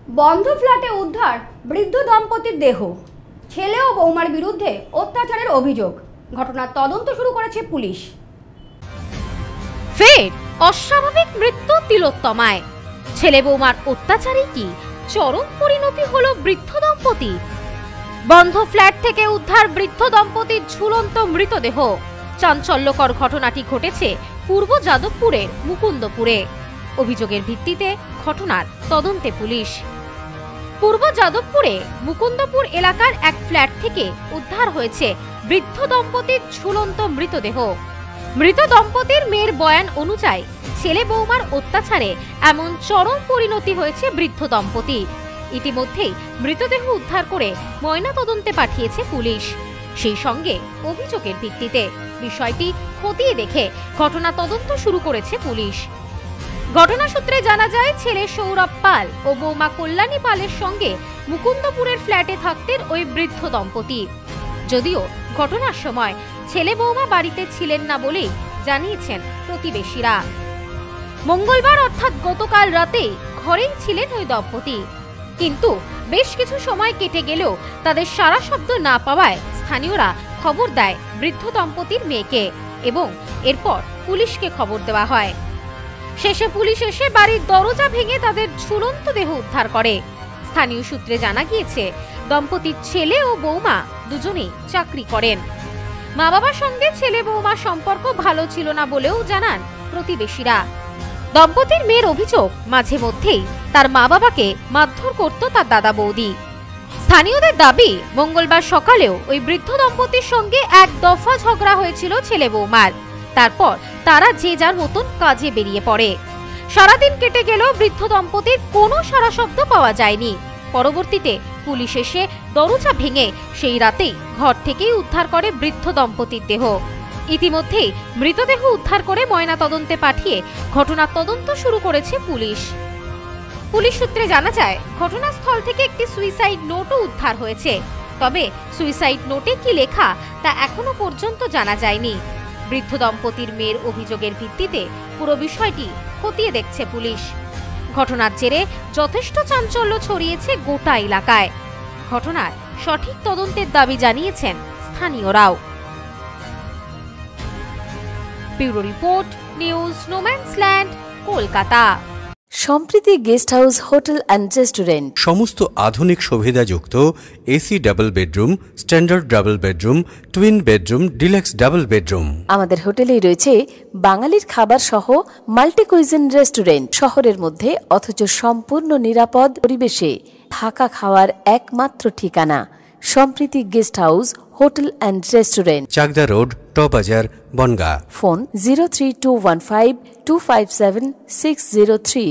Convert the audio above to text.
বন্ধ ফ্ল্যাটে উদ্ধার বৃদ্ধ দম্পতির দেহ। ছেলে ও বৌমার বিরুদ্ধে অত্যাচারের অভিযোগ। ঘটনার তদন্ত শুরু করেছে পুলিশ। ফের অস্বাভাবিক মৃত্যু তিলোত্তমায়। ছেলে বৌমার অত্যাচারে কি চরম পরিণতি হলো বৃদ্ধ দম্পতি। বন্ধ ফ্ল্যাট থেকে উদ্ধার বৃদ্ধ দম্পতির ঝুলন্ত মৃতদেহ। চাঞ্চল্যকর ঘটনাটি ঘটেছে পূর্ব যাদবপুরের মুকুন্দপুরে। অভিযোগের ভিত্তিতে ঘটনার তদন্তে পুলিশ। পূর্ব যাদবপুরে মুকুন্দপুর এলাকার এক ফ্ল্যাট থেকে উদ্ধার হয়েছে বৃদ্ধ দম্পতির ঝুলন্ত মৃতদেহ। মৃত দম্পতির মেয়ের বয়ান অনুযায়ী ছেলে বৌমার অত্যাচারে এমন চরম পরিণতি হয়েছে বৃদ্ধ দম্পতি। ইতিমধ্যেই মৃতদেহ উদ্ধার করে ময়নাতদন্তে পাঠিয়েছে পুলিশ। সেই সঙ্গে অভিযোগের ভিত্তিতে বিষয়টি খতিয়ে দেখে ঘটনা তদন্ত শুরু করেছে পুলিশ। ঘটনা সূত্রে জানা যায়, ছেলে সৌরভ পাল ও বৌমা কল্যাণী পালের সঙ্গে মুকুন্দপুরের ফ্ল্যাটে থাকতেন ওই বৃদ্ধ দম্পতি। যদিও ঘটনার সময় ছেলে বৌমা বাড়িতে ছিলেন না বলেই জানিয়েছেন প্রতিবেশীরা। মঙ্গলবার অর্থাৎ গতকাল রাতে ঘরেই ছিলেন ওই দম্পতি, কিন্তু বেশ কিছু সময় কেটে গেলেও তাদের সাড়া শব্দ না পাওয়ায় স্থানীয়রা খবর দেয় বৃদ্ধ দম্পতির মেয়েকে এবং এরপর পুলিশকে খবর দেওয়া হয়। শেষে পুলিশ এসে বাড়ির দরজা ভেঙে তাদের ঝুলন্ত দেহ উদ্ধার করে। স্থানীয় সূত্রে জানা গিয়েছে, দম্পতির ছেলে ও বৌমা দুজনেই চাকরি করেন। মা বাবার সঙ্গে ছেলে বৌমার সম্পর্ক ভালো ছিল না বলেও জানান প্রতিবেশীরা। দম্পতির মেয়ের অভিযোগ, মাঝে মধ্যেই তার মা বাবাকে মারধর করত তার দাদা বৌদি। স্থানীয়দের দাবি, মঙ্গলবার সকালেও ওই বৃদ্ধ দম্পতির সঙ্গে এক দফা ঝগড়া হয়েছিল ছেলে বৌমার। তারপর তারা যে যার মতন কাজে বেরিয়ে পড়ে। সারাদিন কেটে গেলেও বৃদ্ধ দম্পতির কোনো সাড়া শব্দ পাওয়া যায়নি। পরবর্তীতে পুলিশ এসে দরজা ভেঙে সেই রাতেই ঘর থেকেই উদ্ধার করে বৃদ্ধ দম্পতির দেহ। ইতিমধ্যেই মৃতদেহ উদ্ধার করে ময়নাতদন্তে পাঠিয়ে ঘটনার তদন্ত শুরু করেছে পুলিশ। পুলিশ সূত্রে জানা যায়, ঘটনাস্থল থেকে একটি সুইসাইড নোটও উদ্ধার হয়েছে। তবে সুইসাইড নোটে কি লেখা তা এখনো পর্যন্ত জানা যায়নি। বৃদ্ধ দম্পতির মেয়ের অভিযোগের ভিত্তিতে পুরো বিষয়টি খতিয়ে দেখছে পুলিশ। ঘটনার জেরে যথেষ্ট চাঞ্চল্য ছড়িয়েছে গোটা এলাকায়। ঘটনার সঠিক তদন্তের দাবি জানিয়েছেন স্থানীয়রাও। Bureau report, news No Man's Land, Kolkata. Sampriti guest house hotel and restaurant. সমস্ত আধুনিক সুবিধাযুক্ত AC double bedroom, standard double bedroom, twin bedroom, deluxe double bedroom. আমাদের হোটেলেই রয়েছে বাঙালির খাবার সহ মাল্টি কুইজিন রেস্টুরেন্ট। শহরের মধ্যে অথচ সম্পূর্ণ নিরাপদ পরিবেশে থাকা খাওয়ার একমাত্র ঠিকানা Sampriti guest house hotel and restaurant, Chakdah road, টবাজার, বনগাঁ। ফোন 03215257603।